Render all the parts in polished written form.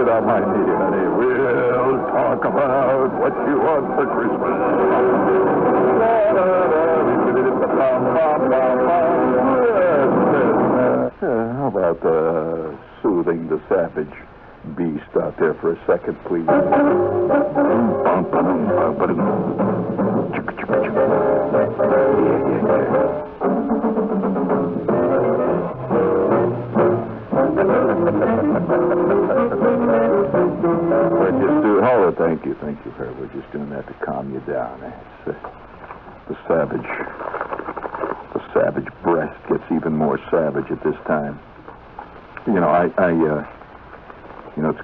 sit on my knee, honey. We'll talk about what you want for Christmas. How about soothing the savage beast out there for a second, please? Thank you, Herb. We're just doing that to calm you down. It's, the savage breast gets even more savage at this time. You know, it's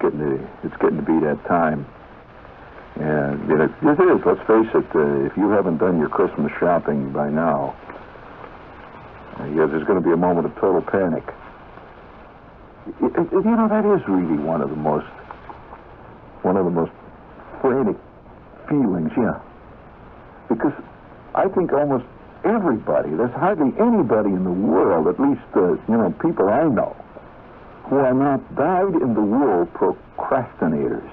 getting to be that time. And it is. Let's face it. If you haven't done your Christmas shopping by now, there's going to be a moment of total panic. You know, that is really one of the most frantic feelings, yeah. Because I think almost everybody, there's hardly anybody in the world, at least, people I know, who are not dyed-in-the-wool procrastinators.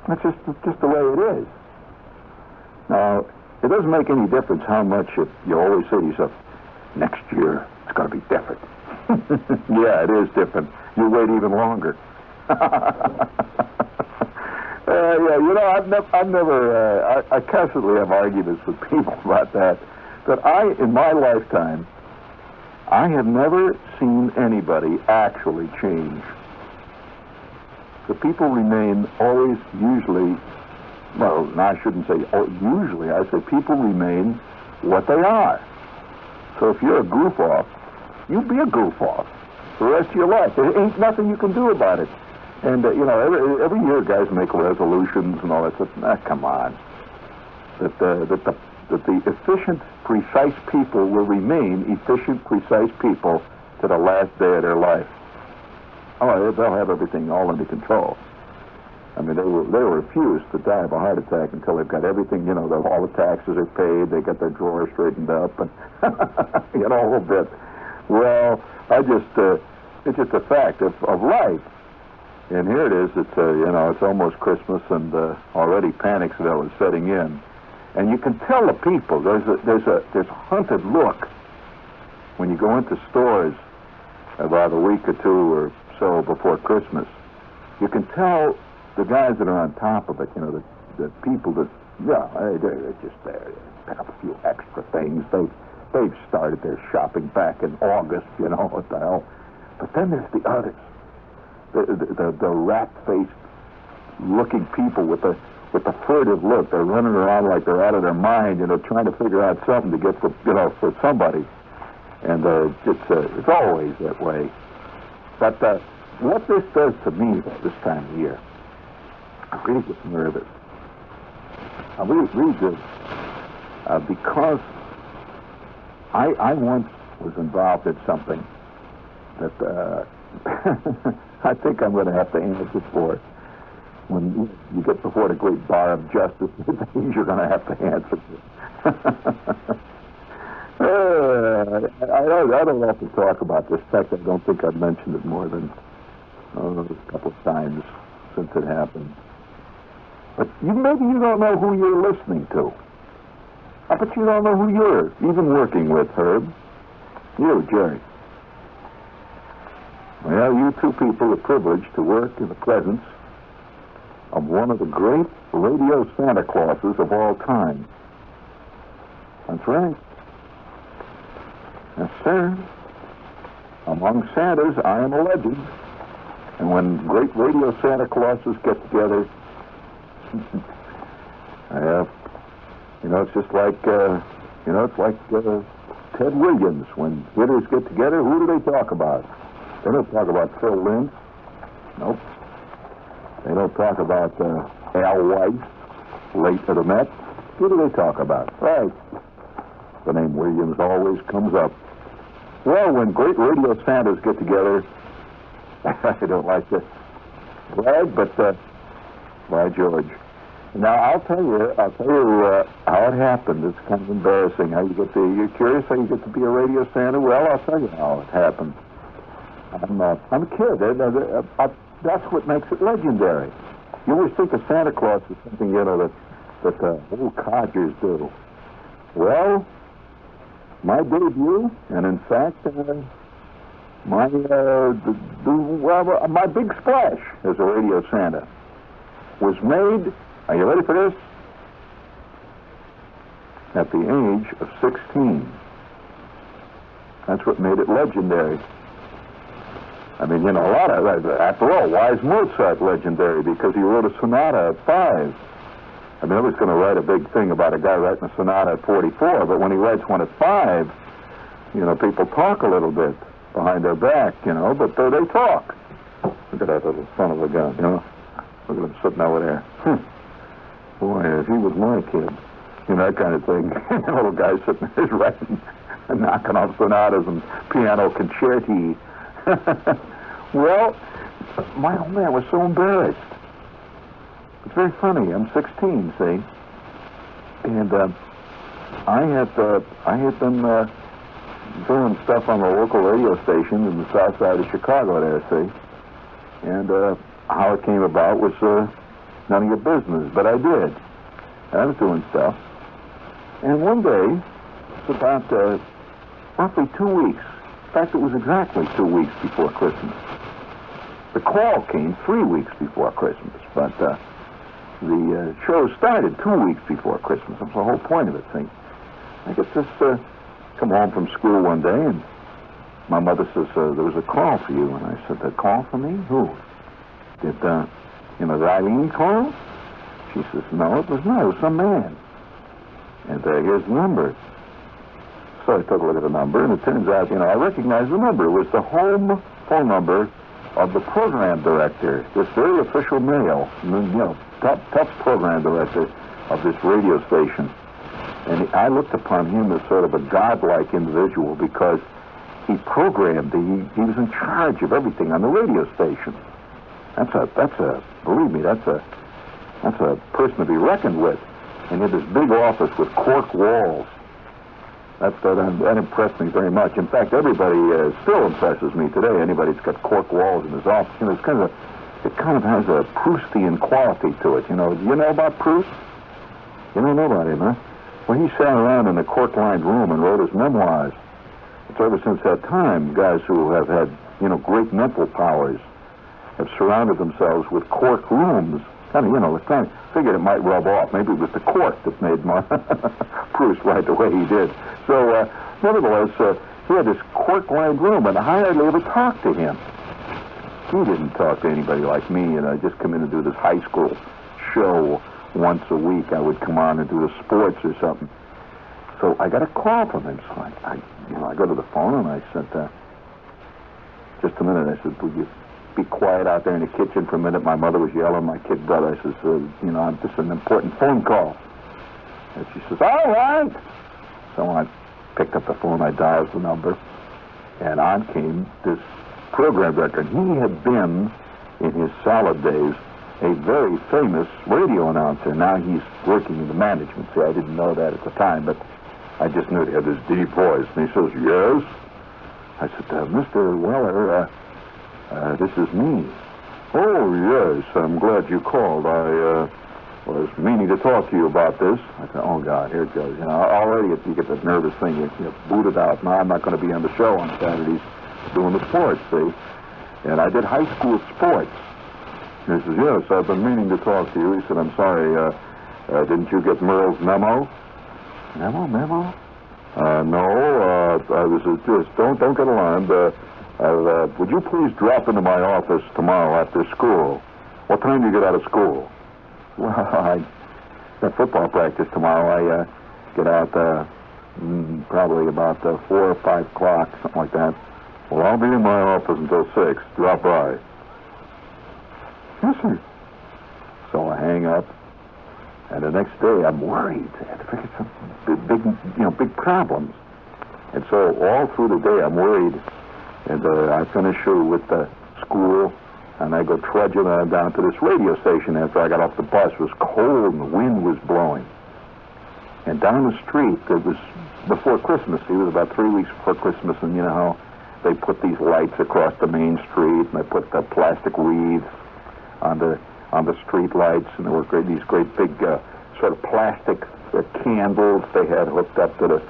That's just the way it is. Now, it doesn't make any difference how much you always say to yourself, next year it's going to be different. Yeah, it is different. You wait even longer. I constantly have arguments with people about that. But in my lifetime, I have never seen anybody actually change. The people remain always, usually, well, no, I shouldn't say usually, I say people remain what they are. So if you're a goof-off, you be a goof-off for the rest of your life. There ain't nothing you can do about it. And, every year guys make resolutions and all that stuff. Come on. That the efficient, precise people will remain efficient, precise people to the last day of their life. Oh, they'll have everything all under control. I mean, they refuse to die of a heart attack until they've got everything, all the taxes are paid, they got their drawers straightened up, and, a whole bit. Well, it's just a fact of life. And here it is. It's almost Christmas, and already Panicsville is setting in. And you can tell the people there's a hunted look when you go into stores about a week or two or so before Christmas. You can tell the guys that are on top of it. The people that they're just there. They pick up a few extra things. They've started their shopping back in August. What the hell? But then there's the others. The rat-faced looking people with the furtive look. They're running around like they're out of their mind, trying to figure out something to get for somebody. And it's always that way. But what this does to me this time of year, I really get nervous. I really do. Because I once was involved in something that I think I'm going to have to answer for. When you get before the great bar of justice, the things you're going to have to answer for. I don't have to talk about this. In fact, I don't think I've mentioned it more than a couple of times since it happened. But maybe you don't know who you're listening to. I bet you don't know who you're even working with, Herb. You, Jerry. Well, you two people are privileged to work in the presence of one of the great radio Santa Clauses of all time. That's right. Yes, sir. Among Santas, I am a legend. And when great radio Santa Clauses get together, it's just like, Ted Williams. When hitters get together, who do they talk about? They don't talk about Phil Lynch. Nope. They don't talk about Al White, late to the Mets. Who do they talk about? Right. The name Williams always comes up. Well, when great radio Santas get together, I don't like to brag, but by George. Now I'll tell you how it happened. It's kind of embarrassing. You're curious how you get to be a radio Santa? Well, I'll tell you how it happened. I'm a kid. That's what makes it legendary. You always think of Santa Claus as something, you know, that old codgers do. Well, my debut, and in fact, my big splash as a radio Santa was made, are you ready for this? At the age of 16. That's what made it legendary. I mean, you know, after all, why is Mozart legendary? Because he wrote a sonata at 5. I mean, I was going to write a big thing about a guy writing a sonata at 44, but when he writes one at 5, you know, people talk a little bit behind their back, you know, but they talk. Look at that little son of a gun, you know. Look at him sitting over there. Boy, if he was my kid, you know, that kind of thing. The little guy sitting there writing and knocking off sonatas and piano concerti. Well, my old man was so embarrassed. It's very funny. I'm 16, see, and I had been doing stuff on the local radio station in the south side of Chicago there, see, and how it came about was none of your business, but I did. I was doing stuff, and one day, it's about roughly 2 weeks. In fact, it was exactly 2 weeks before Christmas. The call came 3 weeks before Christmas, but the show started 2 weeks before Christmas. That's the whole point of it, see. I guess just come home from school one day, and my mother says, there was a call for you. And I said, a call for me? Who? Did Eileen call? She says, no, it was some man. And here's the number. So I took a look at the number, and it turns out, you know, I recognized the number. It was the home phone number of the program director, this very official male, you know, tough program director of this radio station. And I looked upon him as sort of a godlike individual because he programmed, he was in charge of everything on the radio station. Believe me, that's a person to be reckoned with. And he had this big office with cork walls. That impressed me very much. In fact, everybody still impresses me today. Anybody that's got cork walls in his office, you know, it kind of has a Proustian quality to it. You know about Proust? You don't know about him, huh? Well, he sat around in a cork-lined room and wrote his memoirs. So ever since that time, guys who have had, you know, great mental powers have surrounded themselves with cork rooms. Kind of, you know, figured it might rub off. Maybe it was the cork that made Proust write the way he did. So, nevertheless, he had this cork-lined room, and I hardly ever talked to him. He didn't talk to anybody like me, and I just come in and do this high school show once a week. I would come on and do the sports or something. So I got a call from him. So I go to the phone, and I said, just a minute. I said, would you be quiet out there in the kitchen for a minute? My mother was yelling, my kid brother. I says, you know, this is an important phone call. And she says, all right. So I picked up the phone, I dialed the number, and on came this program director. He had been, in his salad days, a very famous radio announcer. Now he's working in the management. See, I didn't know that at the time, but I just knew he had this deep voice. And he says, yes? I said, Mr. Weller, this is me. Oh, yes, I'm glad you called. I was meaning to talk to you about this. I said, oh, God, here it goes. You know, already you get that nervous thing. You boot it out. Now I'm not going to be on the show on Saturdays doing the sports, see? And I did high school sports. And he says, yes, I've been meaning to talk to you. He said, I'm sorry, didn't you get Merle's memo? Memo? No, this is just, don't get alarmed. Would you please drop into my office tomorrow after school? What time do you get out of school? Well, I got football practice tomorrow. I get out probably about 4 or 5 o'clock, something like that. Well, I'll be in my office until 6. Drop by. Yes, sir. So I hang up, and the next day I'm worried. I had to figure some big problems. And so all through the day I'm worried. And I finish with school, and I go trudging down to this radio station after I got off the bus. It was cold, and the wind was blowing. And down the street, it was before Christmas. It was about 3 weeks before Christmas, and you know how they put these lights across the main street, and they put the plastic wreaths on the street lights, and there were these great big sort of plastic candles they had hooked up to the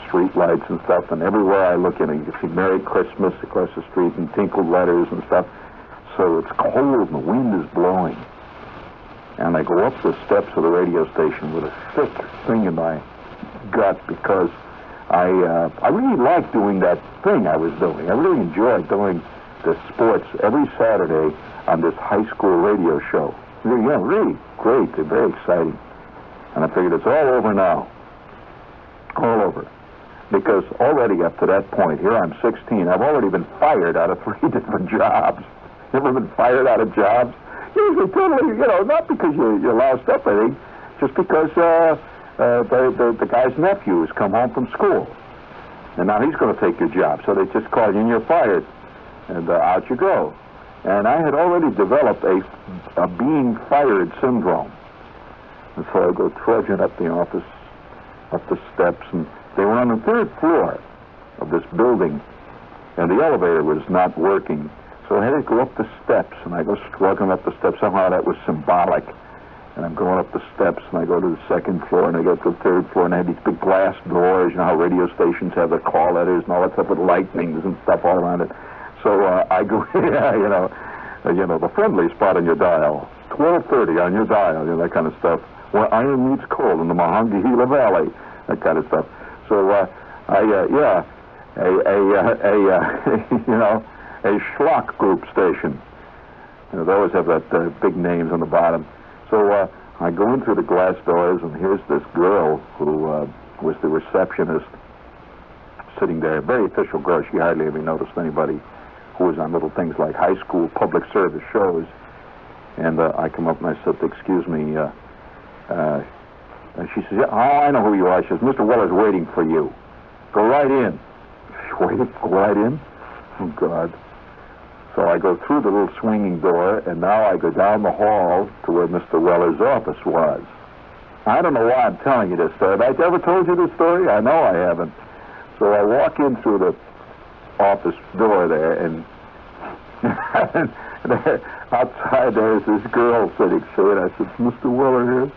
street lights and stuff. And everywhere I look in, you can see Merry Christmas across the street and tinkled letters and stuff. So it's cold and the wind is blowing. And I go up the steps of the radio station with a thick thing in my gut because I really like doing that thing I was doing. I really enjoyed doing the sports every Saturday on this high school radio show. Really great. They're very exciting. And I figured it's all over now. All over. Because already up to that point, here I'm 16, I've already been fired out of 3 different jobs. You ever been fired out of jobs? Usually totally, not because you lost up anything, just because the guy's nephew has come home from school. And now he's going to take your job. So they just call you and you're fired. And out you go. And I had already developed a being fired syndrome. And so I go trudging up the office, up the steps, and they were on the 3rd floor of this building, and the elevator was not working. So I had to go up the steps, and I go struggling up the steps. Somehow that was symbolic. And I'm going up the steps, and I go to the 2nd floor, and I go to the 3rd floor, and I had these big glass doors. You know how radio stations have the call letters and all that stuff with lightnings and stuff all around it. So I go, the friendly spot on your dial, 12:30 on your dial, that kind of stuff. Where iron meets coal in the Monongahela Valley, that kind of stuff. So a schlock group station. They always have that big names on the bottom. So I go in through the glass doors, and here's this girl who was the receptionist sitting there, a very official girl. She hardly ever noticed anybody who was on little things like high school public service shows. And I come up and I said, excuse me, and she says, yeah, I know who you are. She says, Mr. Weller's waiting for you. Go right in. Waiting? Go right in? Oh, God. So I go through the little swinging door, and now I go down the hall to where Mr. Weller's office was. I don't know why I'm telling you this story. Have I ever told you this story? I know I haven't. So I walk in through the office door there, and outside there's this girl sitting. I said, Mr. Weller here?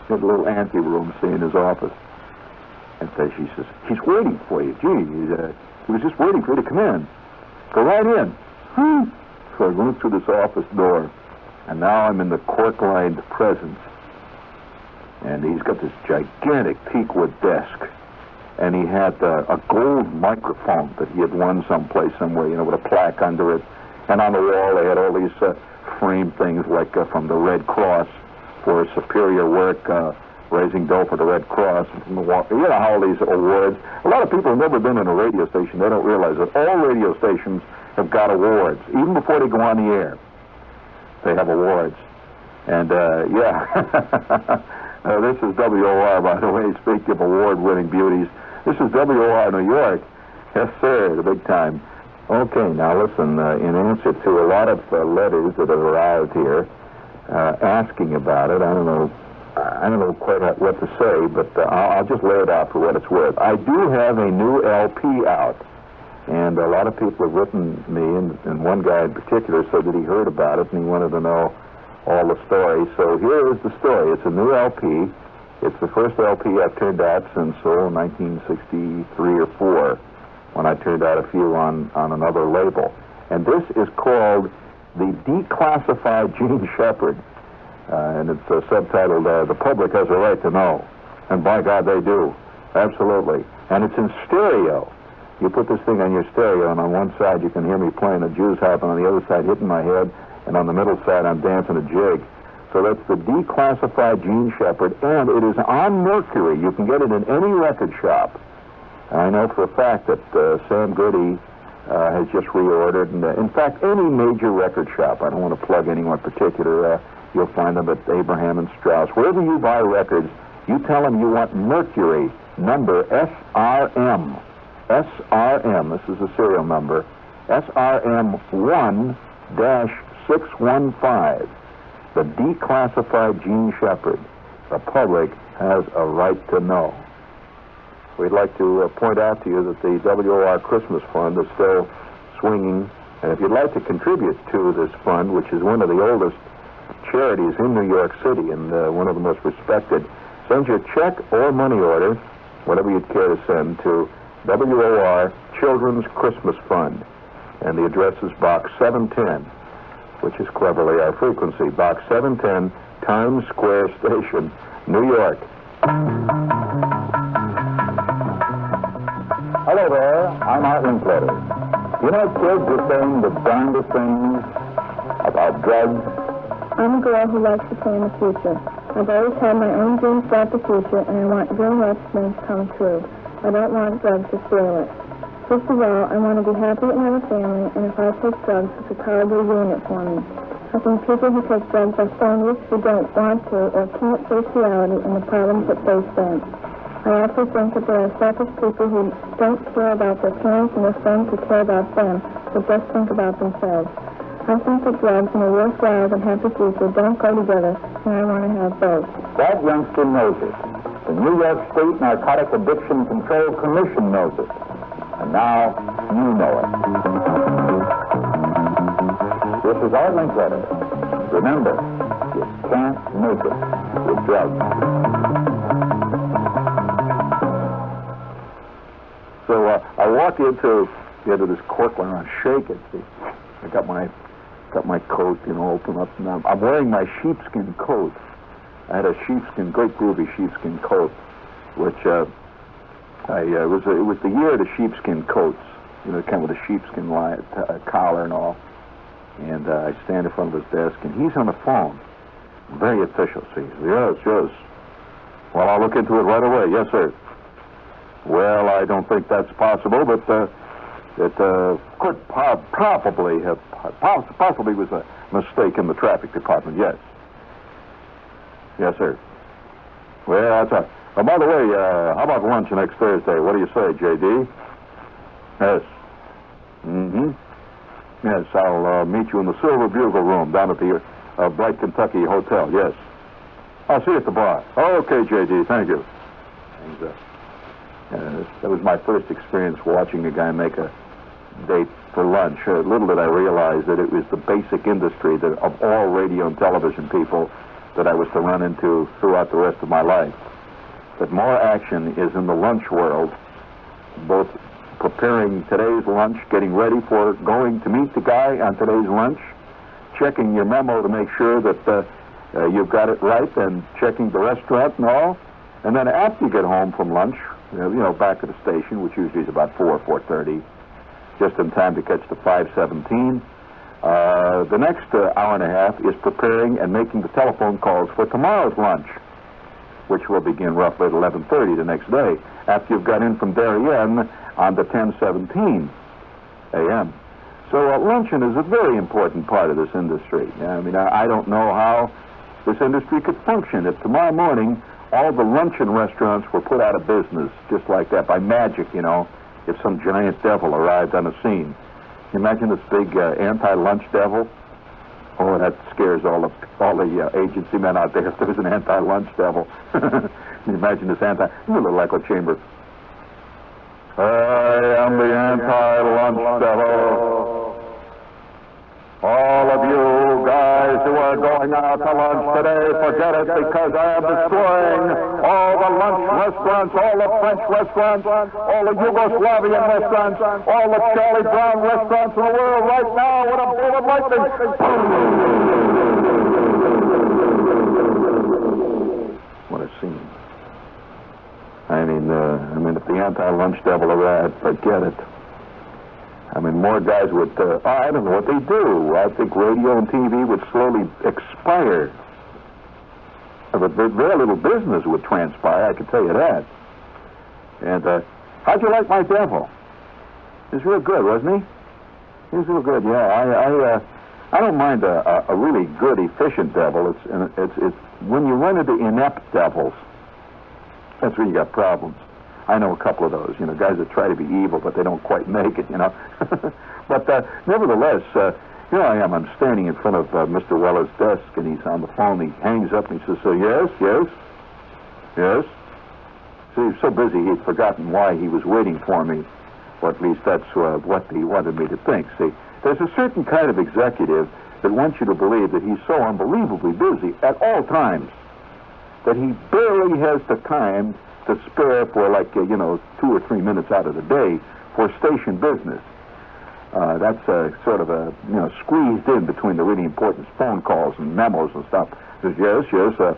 He had a little anteroom, in his office. And so she says, he's waiting for you. Gee, he was just waiting for you to come in. Go right in. So I went through this office door, and now I'm in the cork-lined presence. And he's got this gigantic teakwood desk. And he had a gold microphone that he had won someplace, somewhere, with a plaque under it. And on the wall, they had all these framed things like from the Red Cross for superior work, raising dough for the Red Cross. From the wall. You know how all these awards. A lot of people have never been in a radio station. They don't realize that all radio stations have got awards, even before they go on the air. They have awards. And, this is WOR, by the way, speaking of award-winning beauties. This is WOR New York. Yes, sir, the big time. Okay, now listen, in answer to a lot of letters that have arrived here asking about it, I don't know quite what to say, but I'll just lay it out for what it's worth. I do have a new LP out, and a lot of people have written me, and one guy in particular said that he heard about it, and he wanted to know all the story. So here is the story. It's a new LP. It's the first LP I've turned out since 1963 or 4, when I turned out a few on another label. And this is called The Declassified Gene Shepherd. And it's subtitled, The Public Has a Right to Know. And by God, they do. Absolutely. And it's in stereo. You put this thing on your stereo, and on one side you can hear me playing a Jew's harp, and on the other side hitting my head, and on the middle side I'm dancing a jig. So that's the Declassified Gene Shepherd, and it is on Mercury. You can get it in any record shop. I know for a fact that Sam Goody has just reordered, and in fact, any major record shop, I don't want to plug anyone particular, you'll find them at Abraham and Strauss. Wherever you buy records, you tell them you want Mercury, number SRM. SRM, this is the serial number, SRM 1-615. The Declassified Gene Shepherd. The public has a right to know. we'd like to point out to you that the WOR Christmas Fund is still swinging. And if you'd like to contribute to this fund, which is one of the oldest charities in New York City and one of the most respected, send your check or money order, whatever you'd care to send, to WOR Children's Christmas Fund. And the address is Box 710, which is cleverly our frequency. Box 710, Times Square Station, New York. Hello there, I'm Art Linkletter. You know, kids are saying the darndest things about drugs. I'm a girl who likes to plan the future. I've always had my own dreams about the future, and I want grown-ups' dreams come true. I don't want drugs to spoil it. First of all, I want to be happy and have a family, and if I take drugs, it could probably ruin it for me. I think people who take drugs are stoners who don't want to or can't face reality and the problems that face them. I also think that there are selfish people who don't care about their parents and their friends who care about them, but just think about themselves. I think that drugs and a worthwhile and happy future don't go together, and I want to have both. That youngster knows it. The New York State Narcotic Addiction Control Commission knows it. And now, you know it. This is Art Linkletter. Remember, you can't make it with drugs. So I walk into this courtroom and I shake it. See, I got my coat, open up. And I'm wearing my sheepskin coat. I had a sheepskin, great groovy sheepskin coat, which it was the year of the sheepskin coats. Kind of with a sheepskin collar and all. And I stand in front of his desk, and he's on the phone. Very official. See, yes. Well, I'll look into it right away. Yes, sir. Well, I don't think that's possible, but it could possibly was a mistake in the traffic department. Yes. Yes, sir. Well, that's all. Oh, by the way, how about lunch next Thursday? What do you say, J.D.? Yes. Mm-hmm. Yes, I'll meet you in the Silver Bugle Room down at the Bright Kentucky Hotel. Yes. I'll see you at the bar. Okay, J.D., thank you. And, that was my first experience watching a guy make a date for lunch. Little did I realize that it was the basic industry of all radio and television people that I was to run into throughout the rest of my life. But more action is in the lunch world, both preparing today's lunch, getting ready for going to meet the guy on today's lunch, checking your memo to make sure that you've got it right, and checking the restaurant and all. And then after you get home from lunch, back to the station, which usually is about 4:30, just in time to catch the 5:17. The next hour and a half is preparing and making the telephone calls for tomorrow's lunch, which will begin roughly at 11:30 the next day, after you've got in from Darien on the 10:17 a.m. So luncheon is a very important part of this industry. I mean, I don't know how this industry could function if tomorrow morning all the luncheon restaurants were put out of business just like that, by magic, if some giant devil arrived on the scene. Can you imagine this big anti-lunch devil? Oh, that scares all the agency men out there if there's an anti-lunch devil. Can you imagine this a little echo chamber. I am the anti-lunch devil. All of you guys who are going out to lunch today, forget it, because I am destroying all the lunch restaurants, all the French restaurants, all the Yugoslavian restaurants, all the Charlie Brown restaurants in the world right now with a bolt of lightning. What a scene. I mean, if the anti-lunch devil arrived, forget it. I mean, more guys would, I don't know what they do. I think radio and TV would slowly expire. But very little business would transpire, I can tell you that. And how'd you like my devil? He was real good, wasn't he? He was real good, yeah. I don't mind a really good, efficient devil. It's when you run into inept devils, that's where you got problems. I know a couple of those, guys that try to be evil, but they don't quite make it, But nevertheless, here I am. I'm standing in front of Mr. Weller's desk, and he's on the phone. He hangs up, and he says, yes? he was so busy he'd forgotten why he was waiting for me, or at least that's what he wanted me to think. See, there's a certain kind of executive that wants you to believe that he's so unbelievably busy at all times that he barely has the time to spare for, like, 2 or 3 minutes out of the day for station business. That's sort of squeezed in between the really important phone calls and memos and stuff. He says, yes, oh,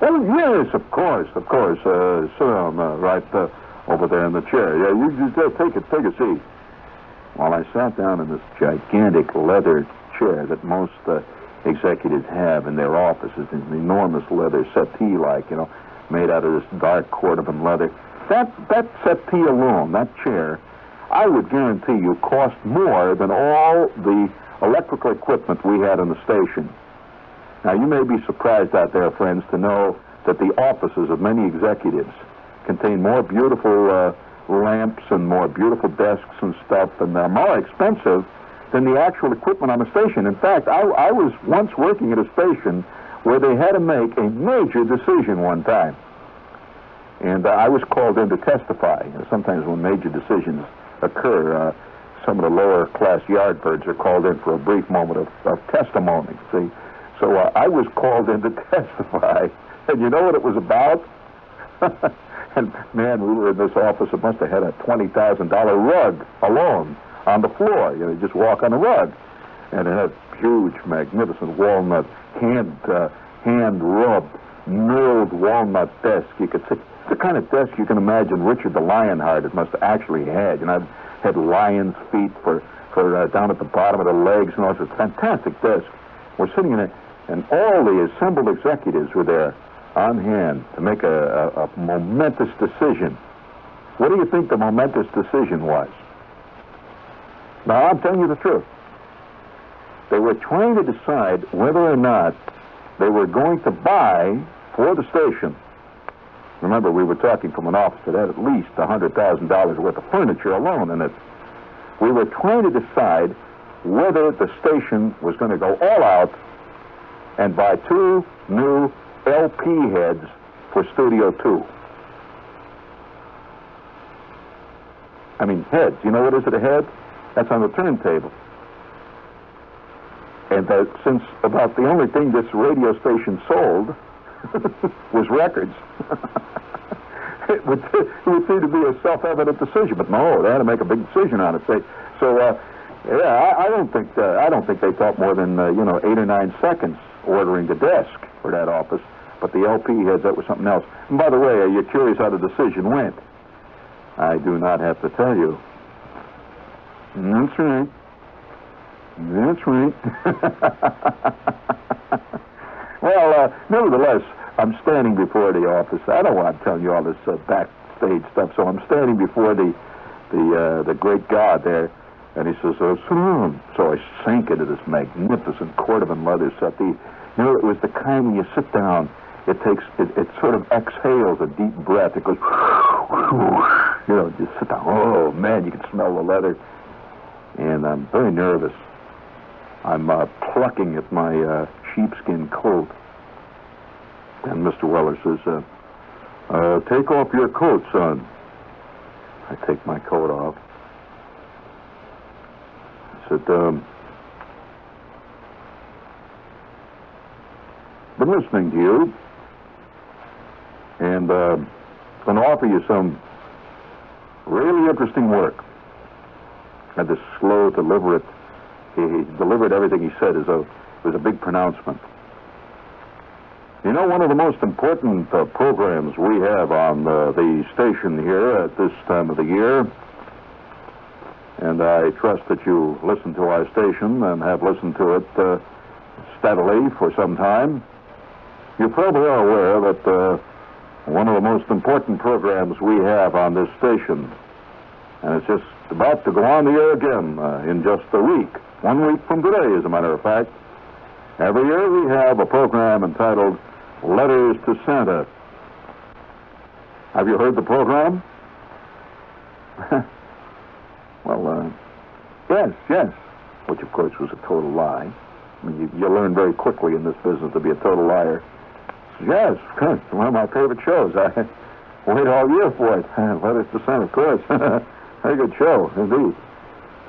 yes, of course, sit down right over there in the chair. Yeah, you just take a seat. Well, I sat down in this gigantic leather chair that most executives have in their offices, an enormous leather settee-like, made out of this dark cordovan leather. That settee alone, that chair, I would guarantee you cost more than all the electrical equipment we had in the station. Now, you may be surprised out there, friends, to know that the offices of many executives contain more beautiful lamps and more beautiful desks and stuff, and they're more expensive than the actual equipment on the station. In fact, I was once working at a station where they had to make a major decision one time. And I was called in to testify. Sometimes when major decisions occur, some of the lower class yardbirds are called in for a brief moment of testimony, see? So I was called in to testify, and you know what it was about? And, man, we were in this office that must have had a $20,000 rug alone on the floor. You just walk on a rug. And it had a huge, magnificent walnut, hand-rubbed, knurled walnut desk. You could sit. It's the kind of desk you can imagine Richard the Lionheart must have actually had. It had lion's feet for down at the bottom of the legs, and all. It's a fantastic desk. We're sitting in it, and all the assembled executives were there on hand to make a momentous decision. What do you think the momentous decision was? Now, I'm telling you the truth. They were trying to decide whether or not they were going to buy for the station. Remember, we were talking from an office that had at least $100,000 worth of furniture alone in it. We were trying to decide whether the station was going to go all out and buy 2 new LP heads for Studio 2. I mean, heads. You know what is it, a head? That's on the turntable. And since about the only thing this radio station sold was records, it would seem to be a self-evident decision. But no, they had to make a big decision on it. I don't think they thought more than 8 or 9 seconds ordering the desk for that office. But the LP heads, that was something else. And by the way, you're curious how the decision went. I do not have to tell you. That's right. That's right. Well, nevertheless, I'm standing before the office. I don't want to tell you all this backstage stuff, so I'm standing before the great God there, and he says, "Oh, sit down." So I sank into this magnificent cordovan leather settee. It was the kind when you sit down, it sort of exhales a deep breath. It goes, just sit down. Oh, man, you can smell the leather. And I'm very nervous. I'm plucking at my sheepskin coat. And Mr. Weller says, take off your coat, son. I take my coat off. I said, been listening to you, and going to offer you some really interesting work. Had this slow, deliberate, he delivered everything he said as though it was a big pronouncement. One of the most important programs we have on the station here at this time of the year, and I trust that you listen to our station and have listened to it steadily for some time. You probably are aware that one of the most important programs we have on this station, and it's just about to go on the air again in just a week, 1 week from today, as a matter of fact. Every year we have a program entitled Letters to Santa. Have you heard the program? Well, yes, which of course was a total lie. I mean, you learn very quickly in this business to be a total liar. Yes, it's one of my favorite shows. Wait all year for it. Letters to Santa Claus. Very good show, indeed.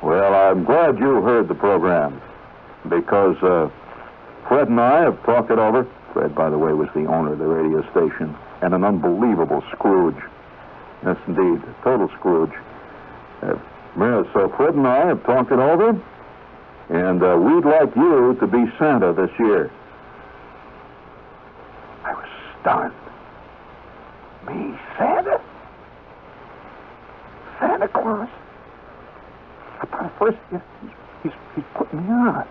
Well, I'm glad you heard the program, because Fred and I have talked it over. Fred, by the way, was the owner of the radio station, and an unbelievable Scrooge. Yes, indeed, total Scrooge. So Fred and I have talked it over, and we'd like you to be Santa this year. I was stunned. Me, Santa? Santa Claus? I thought at first, he's putting me on.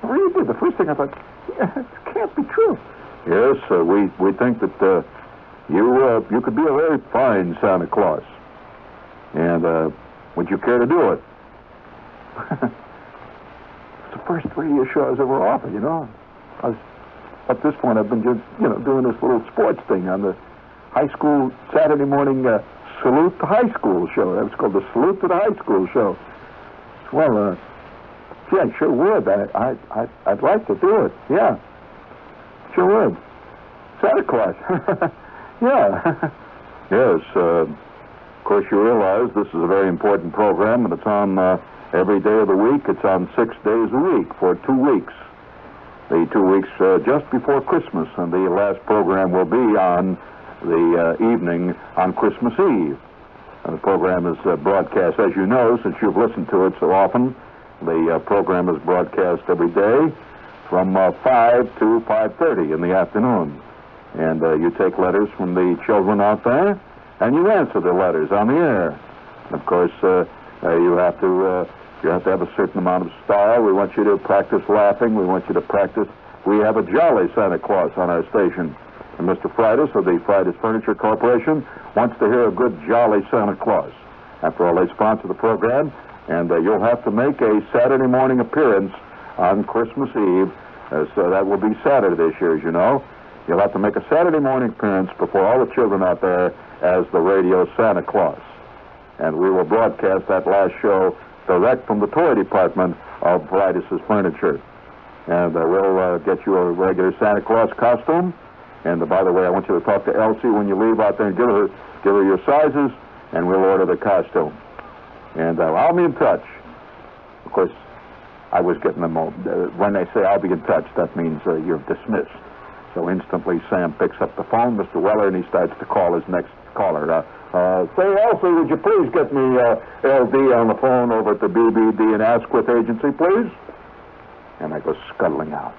I really did. The first thing I thought, it can't be true. Yes, we think that you could be a very fine Santa Claus. And would you care to do it? It's the first radio show I was ever offered, you know. Up to this point, I've been just, doing this little sports thing on the high school Saturday morning Salute to High School show. That was called the Salute to the High School show. Well, gee, I sure would. I'd like to do it. Yeah, sure would. Santa Claus. Yeah. Yes. Of course, you realize this is a very important program, and it's on every day of the week. It's on 6 days a week for 2 weeks. The 2 weeks just before Christmas, and the last program will be on the evening on Christmas Eve. And the program is broadcast, as you know, since you've listened to it so often. The program is broadcast every day from 5 to 5:30 in the afternoon. And you take letters from the children out there, and you answer the letters on the air. Of course, you have to have a certain amount of style. We want you to practice laughing. We want you to practice. We have a jolly Santa Claus on our station. And Mr. Freitas of the Freitas Furniture Corporation wants to hear a good jolly Santa Claus. After all, they sponsor the program, and you'll have to make a Saturday morning appearance on Christmas Eve. So that will be Saturday this year, as you know. You'll have to make a Saturday morning appearance before all the children out there as the radio Santa Claus. And we will broadcast that last show direct from the toy department of Freitas' Furniture. And we'll get you a regular Santa Claus costume. And by the way, I want you to talk to Elsie when you leave out there and give her your sizes, and we'll order the costume. And I'll be in touch. Of course, I was getting them all. When they say I'll be in touch, that means you're dismissed. So instantly, Sam picks up the phone, Mr. Weller, and he starts to call his next caller. Say, Elsie, would you please get me LD on the phone over at the BBD and Asquith Agency, please? And I go scuttling out.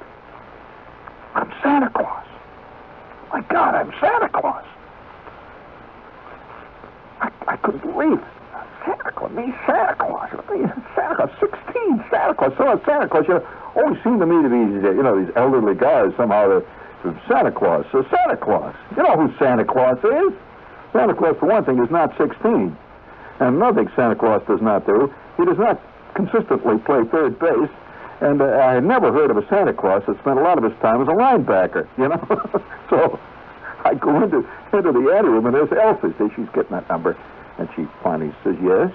I'm Santa Claus. My God, I'm Santa Claus. I couldn't believe it. Santa Claus, me, Santa Claus. Santa Claus, 16, Santa Claus. So Santa Claus, always seem to me to be, these elderly guys somehow that Santa Claus. So Santa Claus. You know who Santa Claus is? Santa Claus, for one thing, is not 16. And another thing Santa Claus does not do, he does not consistently play third base. And I had never heard of a Santa Claus that spent a lot of his time as a linebacker, So I go into the anteroom, and there's Elsie. See, she's getting that number. And she finally says, yes.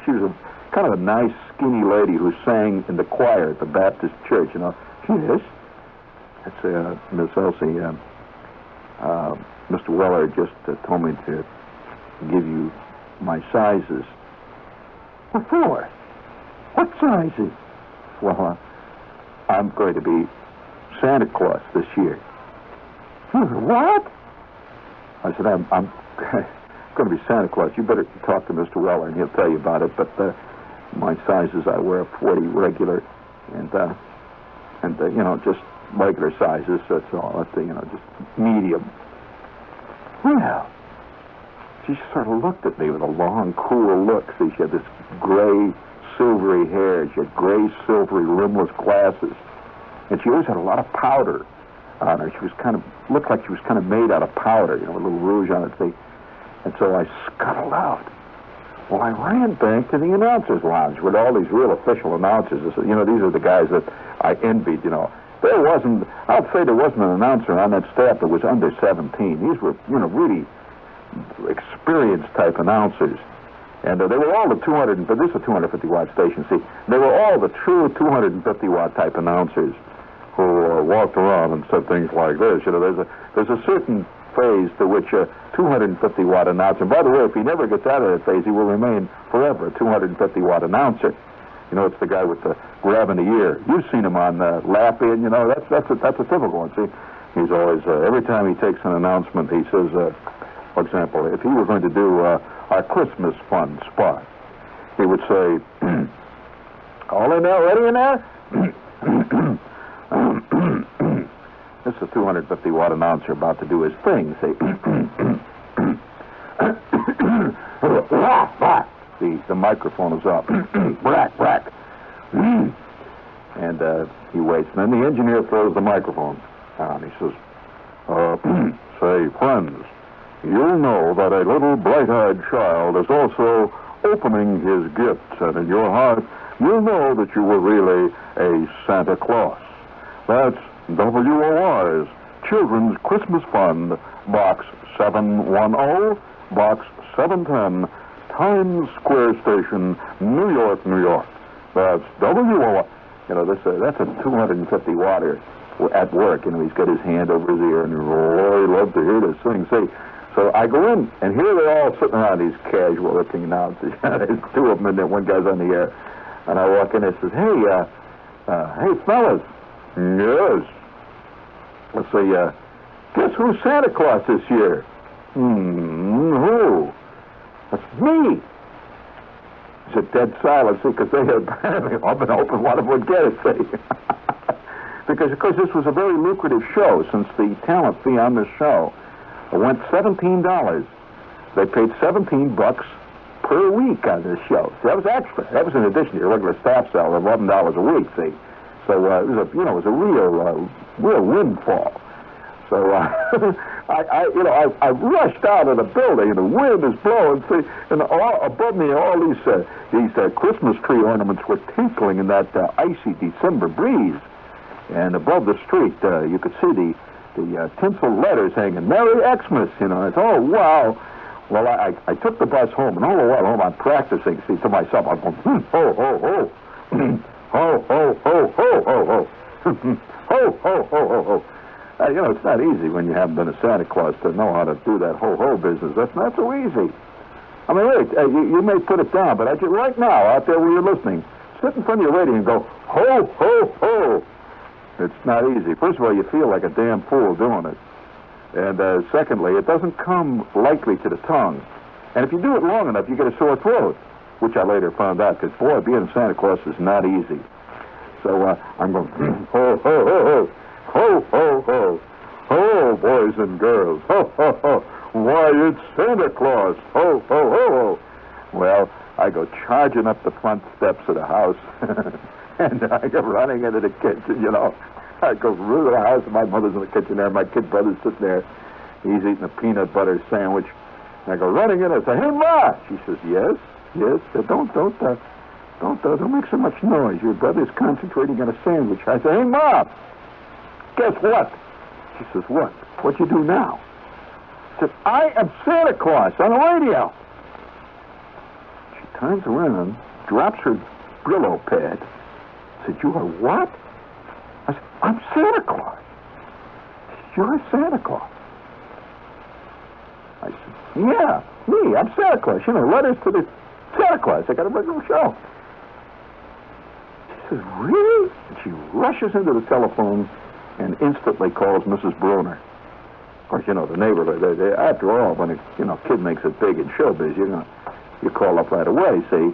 She was kind of a nice, skinny lady who sang in the choir at the Baptist church, Yes. That's Miss Elsie. Mr. Weller just told me to give you my sizes. What for? What sizes? Well, I'm going to be Santa Claus this year. What? I said, I'm going to be Santa Claus. You better talk to Mr. Weller, and he'll tell you about it. But my sizes, I wear a 40 regular, and just regular sizes. That's all. That's just medium. Well, she sort of looked at me with a long, cool look. See, she had this gray, silvery hair. She had gray, silvery, rimless glasses. And she always had a lot of powder on her. She was looked like she was kind of made out of powder, a little rouge on her face. And so I scuttled out. Well, I ran back to the announcer's lounge with all these real official announcers. These are the guys that I envied, I'd say there wasn't an announcer on that staff that was under 17. These were, really experienced type announcers. And they were all the 200, but this is a 250-watt station, see. They were all the true 250-watt type announcers who walked around and said things like this. There's a certain phase to which a 250-watt announcer, by the way, if he never gets out of that phase, he will remain forever a 250-watt announcer. You know, it's the guy with the grabbing the ear. You've seen him on Lap-In, you know, that's a typical one, see? He's always, every time he takes an announcement, he says, for example, if he were going to do our Christmas Fund spot, he would say, all in there, ready in there? This is a 250-watt announcer about to do his thing, see? The microphone is up. Brack, brack. And he waits. And then the engineer throws the microphone down. He says, say, friends, you'll know that a little bright-eyed child is also opening his gifts, and in your heart, you'll know that you were really a Santa Claus. That's WOR's Children's Christmas Fund, Box 710, Box 710, Times Square Station, New York, New York. That's WOR. You know, that's a 250-watter at work. You know, he's got his hand over his ear, and Roy loved to hear this thing. See, so I go in, and here they're all sitting around, these casual-looking announcers. There's two of them, and then one guy's on the air. And I walk in and says, hey, fellas. Yes. Let's see, guess who's Santa Claus this year? Who? That's me. It's a dead silence, because they had apparently up and open, one of them would get it, see. Because, of course, this was a very lucrative show, since the talent fee on this show went $17. They paid $17 per week on this show. So that was extra. That was in addition to your regular staff salary of $11 a week, see. So it was a real windfall. So I rushed out of the building, and the wind is blowing. See, and above me, all these Christmas tree ornaments were tinkling in that icy December breeze. And above the street, you could see the tinsel letters hanging, Merry Xmas. You know, it's wow. Well, I took the bus home, and all the while home I'm practicing. See, to myself, I'm going, ho ho ho. Ho, ho, ho, ho, ho, ho. Ho, ho, ho, ho, ho. You know, it's not easy when you haven't been a Santa Claus to know how to do that ho-ho business. That's not so easy. I mean, wait, you may put it down, but right now, out there where you're listening, sit in front of your radio and go, ho, ho, ho. It's not easy. First of all, you feel like a damn fool doing it. And secondly, it doesn't come lightly to the tongue. And if you do it long enough, you get a sore throat, which I later found out, because, boy, being Santa Claus is not easy. So I'm going, ho, ho, ho, ho, ho, ho, ho, ho, boys and girls, ho, ho, ho, why, it's Santa Claus, ho, ho, ho, ho. Well, I go charging up the front steps of the house, and I go running into the kitchen, you know. I go through the house, and my mother's in the kitchen there, my kid brother's sitting there. He's eating a peanut butter sandwich. And I go running in and say, hey, Ma! She says, yes. Don't make so much noise. Your brother's concentrating on a sandwich. I say, hey, Ma! Guess what? She says, what? What you do now? I said, I am Santa Claus on the radio. She turns around, drops her Brillo pad, said, you are what? I said, I'm Santa Claus. She said, you're Santa Claus. I said, yeah, me, I'm Santa Claus. You know, letters to the Santa Claus. I got a regular show. She says, really? And she rushes into the telephone and instantly calls Mrs. Bruner. Of course, you know, the neighborhood, after all, when a kid makes it big in showbiz, you call up right away, see?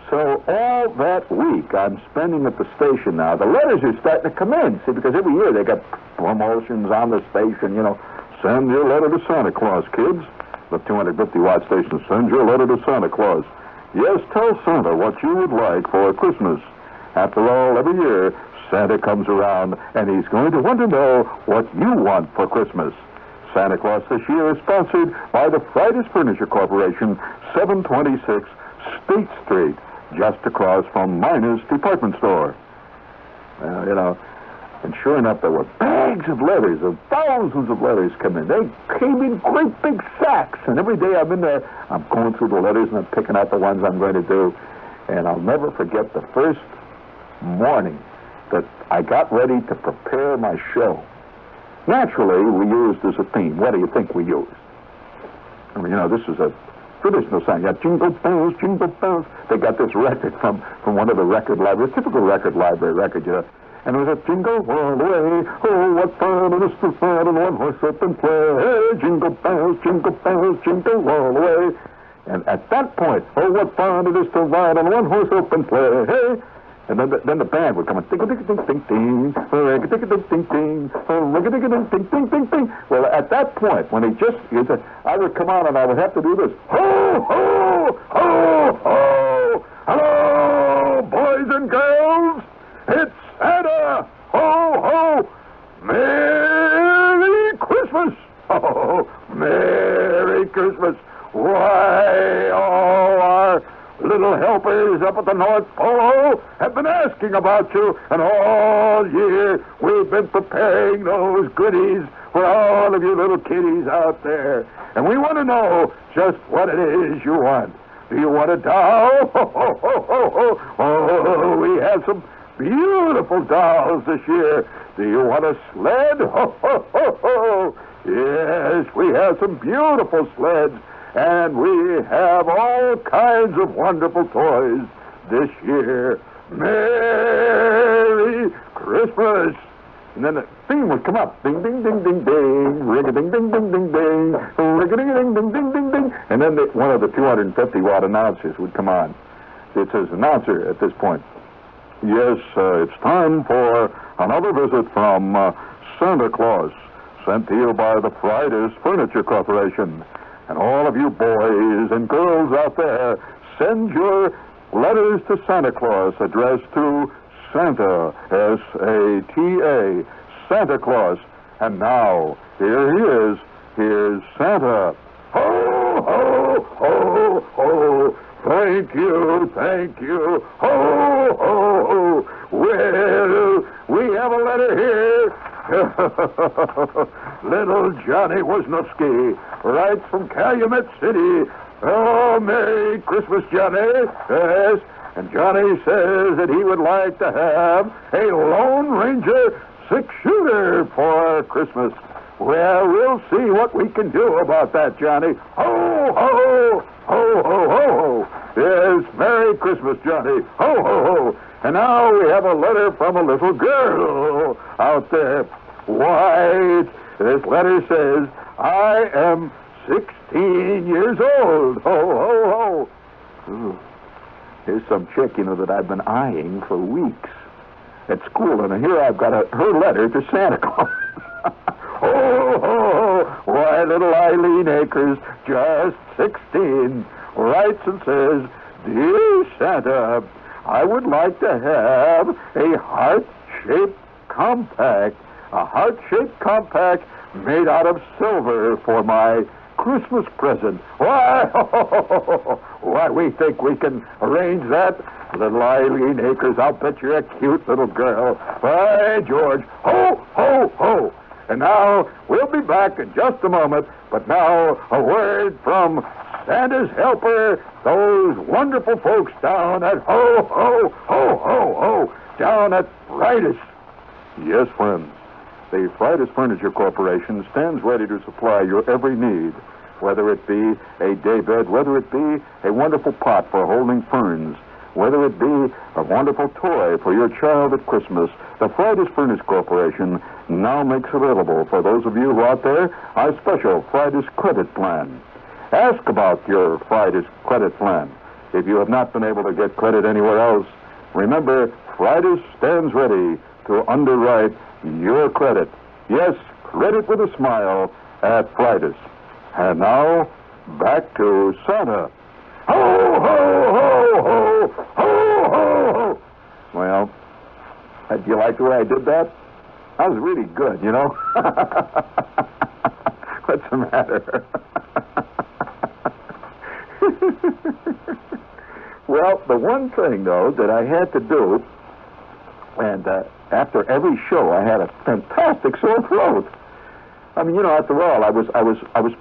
So all that week I'm spending at the station now. The letters are starting to come in, see, because every year they got promotions on the station, you know. Send your letter to Santa Claus, kids. The 250-watt station, send your letter to Santa Claus. Yes, tell Santa what you would like for Christmas. After all, every year, Santa comes around, and he's going to want to know what you want for Christmas. Santa Claus this year is sponsored by the Fridays Furniture Corporation, 726 State Street, just across from Miner's Department Store. Well, you know, and sure enough, there were bags of letters, and thousands of letters come in. They came in great big sacks, and every day I'm in there, I'm going through the letters, and I'm picking out the ones I'm going to do. And I'll never forget the first morning that I got ready to prepare my show. Naturally, we used as a theme. What do you think we used? I mean, this is a traditional song. Yeah, Jingle Bells, Jingle Bells. They got this record from one of the record libraries, typical record library record, And it was a jingle all the way. Oh, what fun it is to ride on one horse open sleigh. Hey, jingle bells, jingle all the way. And at that point, oh, what fun it is to ride on one horse open sleigh. Hey. And then the band would come and ding ding ding ding ding, ding ding ding ding ding ding ding ding. Well, at that point, when I would come on and I would have to do this. Ho ho ho ho! Hello, boys and girls! It's Santa! Ho ho! Merry Christmas! Oh, Merry Christmas! Why, all our little helpers up at the North Pole have been asking about you, and all year we've been preparing those goodies for all of you little kiddies out there. And we want to know just what it is you want. Do you want a doll? Ho, ho, ho, ho, ho. Oh, we have some beautiful dolls this year. Do you want a sled? Ho, ho, ho, ho. Yes, we have some beautiful sleds. And we have all kinds of wonderful toys this year. Merry Christmas! And then the theme would come up. Ding, ding, ding, ding, ding. Rig-a-ding, ding, ding, ding, ding. Rig-a-ding, ding, ding, ding, ding, ding. And then one of the 250-watt announcers would come on. It says, announcer at this point. Yes, it's time for another visit from Santa Claus, sent to you by the Fridays Furniture Corporation. And all of you boys and girls out there, send your letters to Santa Claus addressed to Santa, S-A-T-A, Santa Claus. And now, here he is. Here's Santa. Ho, ho, ho, ho. Thank you, thank you. Ho, ho, ho. Well, we have a letter here. Little Johnny Wisniewski writes from Calumet City. Oh, Merry Christmas, Johnny. Yes. And Johnny says that he would like to have a Lone Ranger 6-shooter for Christmas. Well, we'll see what we can do about that, Johnny. Ho, ho, ho, ho, ho, ho. Yes, Merry Christmas, Johnny. Ho, ho, ho. And now we have a letter from a little girl out there. Why, this letter says, I am 16 years old. Ho, ho, ho. Ooh. Here's some chick, that I've been eyeing for weeks at school. And here I've got her letter to Santa Claus. Ho, ho, ho. Why, little Eileen Akers, just 16, writes and says, Dear Santa, I would like to have a heart-shaped compact. A heart-shaped compact made out of silver for my Christmas present. Why, why, we think we can arrange that. Little Eileen Akers, I'll bet you're a cute little girl. By George, ho, ho, ho. And now, we'll be back in just a moment, but now a word from Santa's helper, those wonderful folks down at ho, ho, ho, ho, ho, down at Fridays. Yes, friends. The Fridays Furniture Corporation stands ready to supply your every need, whether it be a daybed, whether it be a wonderful pot for holding ferns, whether it be a wonderful toy for your child at Christmas. The Fridays Furniture Corporation now makes available for those of you who are out there our special Fridays credit plan. Ask about your Fridays credit plan. If you have not been able to get credit anywhere else, remember, Fridays stands ready to underwrite your credit. Yes, credit with a smile at Fridays. And now, back to Santa. Ho, ho, ho, ho, ho, ho, ho. Well, do you like the way I did that? That was really good, What's the matter? Well, the one thing, though, that I had to do, and after every show, I had a fantastic sore throat. I mean, after all, I was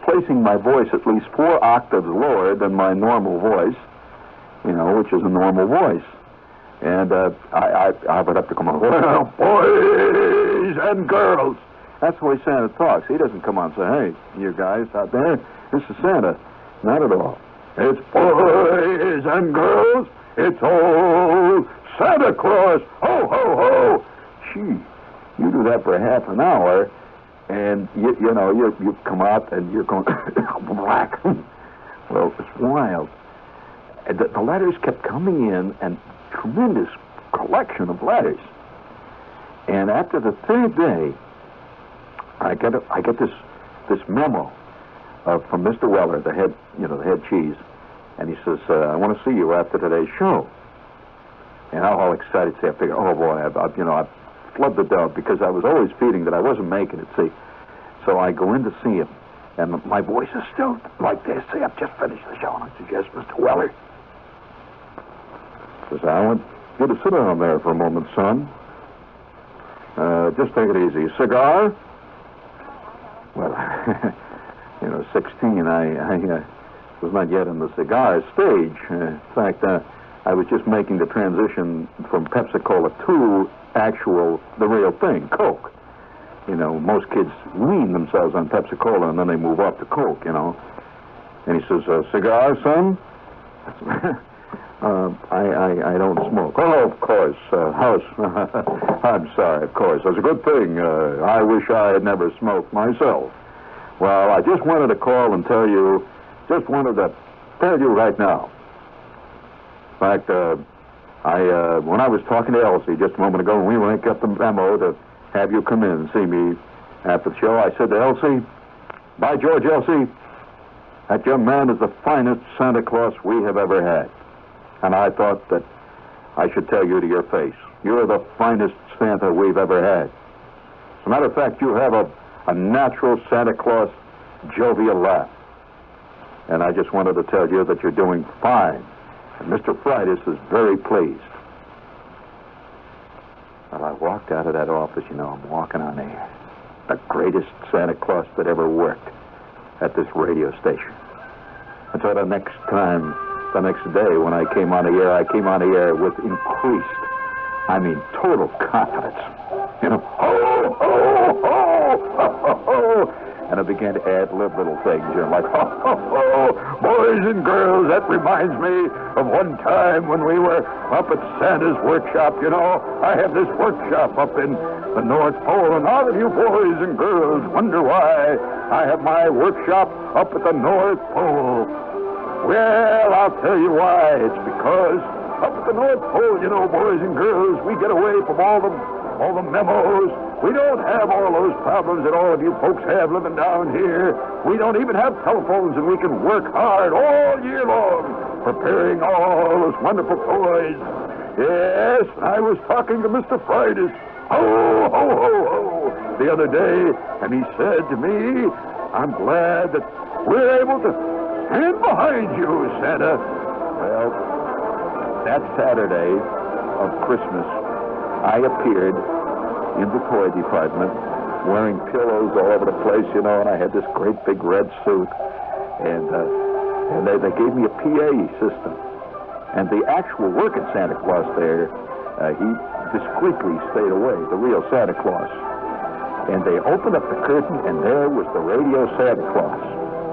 placing my voice at least 4 octaves lower than my normal voice, which is a normal voice. And I would have to come on, well, boys and girls, That's the way Santa talks. He doesn't come on and say, hey, you guys out there, this is Santa. Not at all. It's boys and girls. It's old Santa Claus. Ho, ho, ho. Gee, you do that for half an hour, and you come out and you're going black. Well, it's wild. And the letters kept coming in, and tremendous collection of letters. And after the third day, I get this memo from Mr. Weller, the head cheese, and he says, I want to see you after today's show. And I'm all excited. I figure, oh boy, I've flooded out because I was always feeling that I wasn't making it. See, so I go in to see him, and my voice is still like this. See, I've just finished the show, and I suggest, Mr. Weller. Says, I want you to sit down there for a moment, son. Just take it easy. Cigar? Well, 16, I was not yet in the cigar stage. In fact, I was just making the transition from Pepsi-Cola to the real thing, Coke. Most kids wean themselves on Pepsi-Cola and then they move up to Coke, And he says, cigar, son? I don't smoke. Oh, of course. I'm sorry, of course. That's a good thing. I wish I had never smoked myself. Well, I just wanted to call and tell you right now. In fact, when I was talking to Elsie just a moment ago, when we linked up the memo to have you come in and see me after the show, I said to Elsie, by George, Elsie, that young man is the finest Santa Claus we have ever had. And I thought that I should tell you to your face, you're the finest Santa we've ever had. As a matter of fact, you have a natural Santa Claus jovial laugh. And I just wanted to tell you that you're doing fine. And Mr. Fridas is very pleased. Well, I walked out of that office, I'm walking on air. The greatest Santa Claus that ever worked at this radio station. And so the next day when I came on the air with increased, total confidence. Ho, ho, ho, ho, ho. And I began to add little things, like, ho, ho, ho, boys and girls, that reminds me of one time when we were up at Santa's workshop, I have this workshop up in the North Pole, and all of you boys and girls wonder why I have my workshop up at the North Pole. Well, I'll tell you why. It's because up at the North Pole, boys and girls, we get away from all the memos. We don't have all those problems that all of you folks have living down here. We don't even have telephones, and we can work hard all year long preparing all those wonderful toys. Yes, I was talking to Mr. Fridas, ho, ho, ho, ho, the other day, and he said to me, I'm glad that we're able to stand behind you, Santa. Well, that Saturday of Christmas, I appeared in the toy department wearing pillows all over the place, and I had this great big red suit. And they gave me a PA system. And the actual working Santa Claus there, he discreetly stayed away, the real Santa Claus. And they opened up the curtain, and there was the radio Santa Claus.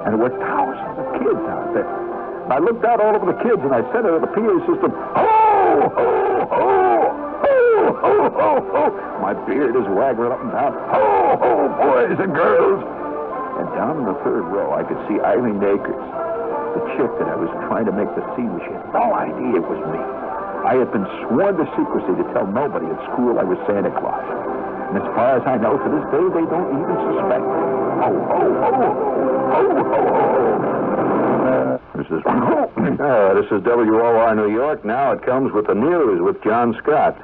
And there were thousands of kids out there. And I looked out all over the kids, and I said to the PA system, ho, ho, ho, ho, ho, ho, ho. My beard is waggling up and down. Ho, ho, boys and girls. And down in the third row, I could see Eileen Akers, the chick that I was trying to make the scene with. She had no idea it was me. I had been sworn to secrecy to tell nobody at school I was Santa Claus. And as far as I know, to this day, they don't even suspect me. Ho, ho, ho, ho, ho, ho. This is WOR New York. Now it comes with the news with John Scott.